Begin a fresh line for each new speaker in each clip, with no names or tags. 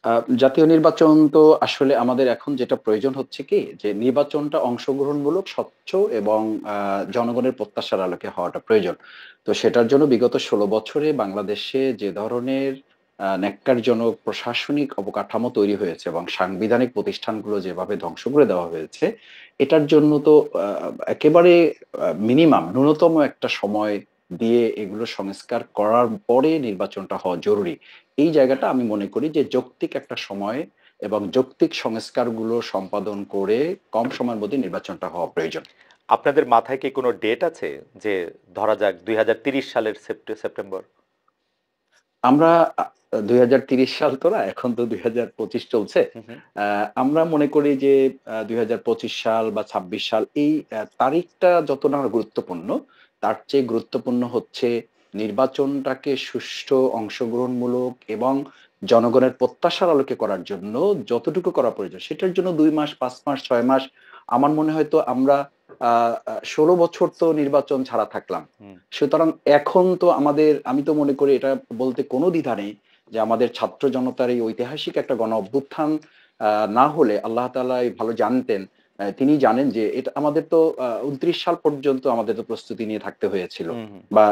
আ জাতীয় নির্বাচন তো আসলে আমাদের এখন যেটা প্রয়োজন হচ্ছে কি? যে নির্বাচনটা অংশগ্রহণমূলক, স্বচ্ছ এবং আ জনগণের প্রত্যাশার আলোকে হওয়াটা প্রয়োজন। তো সেটার জন্য বিগত ১৬ বছরে বাংলাদেশে যে ধরনের ন্যক্কারজনক প্রশাসনিক অবকাঠামো তৈরি হয়েছে এবং সাংবিধানিক প্রতিষ্ঠানগুলো যেভাবে ধ্বংস করে দেওয়া হয়েছে, এটার জন্য তো আ একেবারে মিনিমাম ন্যূনতম একটা সময় দিয়ে এগুলো সংস্কার করার পরে নির্বাচনটা হওয়া জরুরি। এই জায়গাটা আমি মনে করি যে যৌক্তিক একটা সময় এবং যৌক্তিক সংস্কারগুলো সম্পাদন করে কম সময়ের মধ্যে নির্বাচনটা হওয়া প্রয়োজন।
আপনাদের মাথায় কি কোনো ডেট আছে? যে ধরা যাক ২০৩০ সালের সেপ্টেম্বর?
আমরা ২০৩০ সাল তো না, এখন তো ২০২৫ চলছে।
হু, হু।
আ আমরা মনে করি যে ২০২৫ সাল বা ২৬ সাল এই তারিখটা যত না গুরুত্বপূর্ণ, তার চেয়ে গুরুত্বপূর্ণ হচ্ছে নির্বাচনটাকে সুষ্ঠু, অংশগ্রহণমূলক এবং জনগণের প্রত্যাশার আলোকে করার জন্য যতটুকু করা প্রয়োজন, সেটার জন্য ২ মাস, ৫ মাস, ৬ মাস আমার মনে হয় তো আমরা আ আ ১৬ বছর তো নির্বাচন ছাড়া থাকলাম।
হুম,
সুতরাং এখন তো আমাদের আমি তো মনে করি এটা বলতে কোনো দ্বিধা নেই যে আমাদের ছাত্র জনতার এই ঐতিহাসিক একটা গণ অভ্যুত্থান না হলে আল্লাহ তাআলা ভালো জানতেন। তিনি জানেন যে এটা আমাদের তো ২৯ সাল পর্যন্ত আমাদের তো প্রস্তুতি নিয়ে থাকতে হয়েছিল।
হুম, হুম,
বা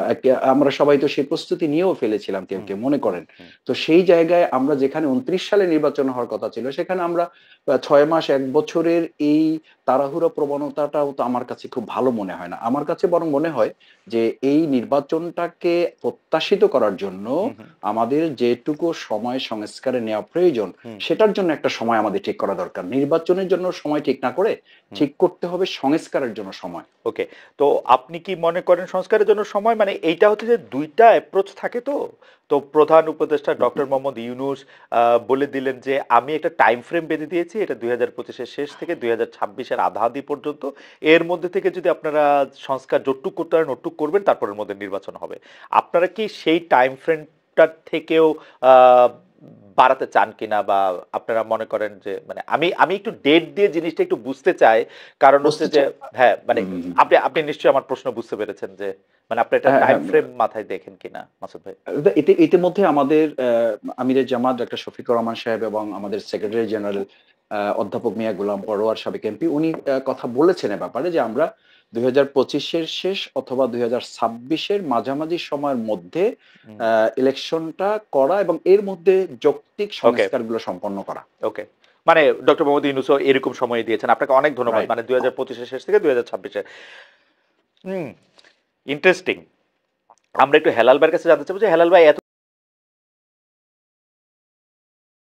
আমরা সবাই তো সেই প্রস্তুতি নিয়েও ফেলেছিলাম কেউ,
হুম,
কেউ মনে করেন।
হুম,
তো সেই জায়গায় আমরা যেখানে ২৯ সালে নির্বাচন হওয়ার কথা ছিল সেখানে আমরা ৬ মাস ১ বছরের এই তাড়াহুড়ো প্রবণতাটাও তো আমার কাছে খুব ভালো মনে হয় না। আমার কাছে বরং মনে হয় যে এই নির্বাচনটাকে প্রত্যাশিত করার জন্য
হুম, হুম,
আমাদের যেটুকু সময় সংস্কারে নেওয়া প্রয়োজন,
হুম,
সেটার জন্য একটা সময় আমাদের ঠিক করা দরকার। নির্বাচনের জন্য সময় ঠিক না করে
হুম।
ঠিক করতে হবে সংস্কারের জন্য সময়।
ওকে। তো আপনি কি মনে করেন সংস্কারের জন্য সময় মানে এইটা হচ্ছে যে ২ টা অ্যাপ্রোচ থাকে তো। তো প্রধান উপদেষ্টা
হু, হু।
ডক্টর মোহাম্মদ ইউনূস বলে দিলেন যে আমি একটা টাইম ফ্রেম বেঁধে দিয়েছি। এটা ২০২৫ এর শেষ থেকে ২০২৬ এর আধা-আধি পর্যন্ত। এর মধ্যে থেকে যদি আপনারা সংস্কার যতটুক করতে পারেন অতটুক করবেন, তারপরের মধ্যে নির্বাচন হবে। আপনারা কি সেই টাইম ফ্রেমটার থেকেও আ বাড়াতে চান কিনা? বা আপনারা মনে করেন যে মানে আমি আমি একটু ডেট দিয়ে জিনিসটা একটু বুঝতে চাই। কারণ হচ্ছে
বুঝতে
যে হ্যাঁ, মানে
হুম, হুম, হুম।
আপনি আপনি নিশ্চয়ই আমার প্রশ্ন বুঝতে পেরেছেন যে মানে আপনি একটা
হ্যাঁ,
টাইম
হ্যাঁ।
ফ্রেম মাথায় দেখেন কিনা মাসুদ ভাই?
ইতিমধ্যে আমাদের আমিরে জামাত ডক্টর শফিকুর রহমান সাহেব এবং আমাদের সেক্রেটারি জেনারেল অধ্যাপক মিয়া গোলাম পরোয়ার সাবেক এমপি উনি কথা বলেছেন এ ব্যাপারে যে আমরা ২০২৫ এর শেষ অথবা ২০২৬ এর মাঝামাঝি সময়ের মধ্যে
হুম,
ইলেকশনটা করা এবং এর মধ্যে যৌক্তিক
ওকে,
সংস্কারগুলো সম্পন্ন করা।
ওকে। মানে ডক্টর মোহাম্মদ ইউনূসও এরকম সময় দিয়েছেন। আপনাকে অনেক ধন্যবাদ।
রাইট।
মানে ২০২৫ এর শেষ থেকে ২০২৬ এ। হুম, ইন্টারেস্টিং। আমরা একটু হেলাল ভাইয়ের কাছে জানতে চাবো যে হেলাল ভাই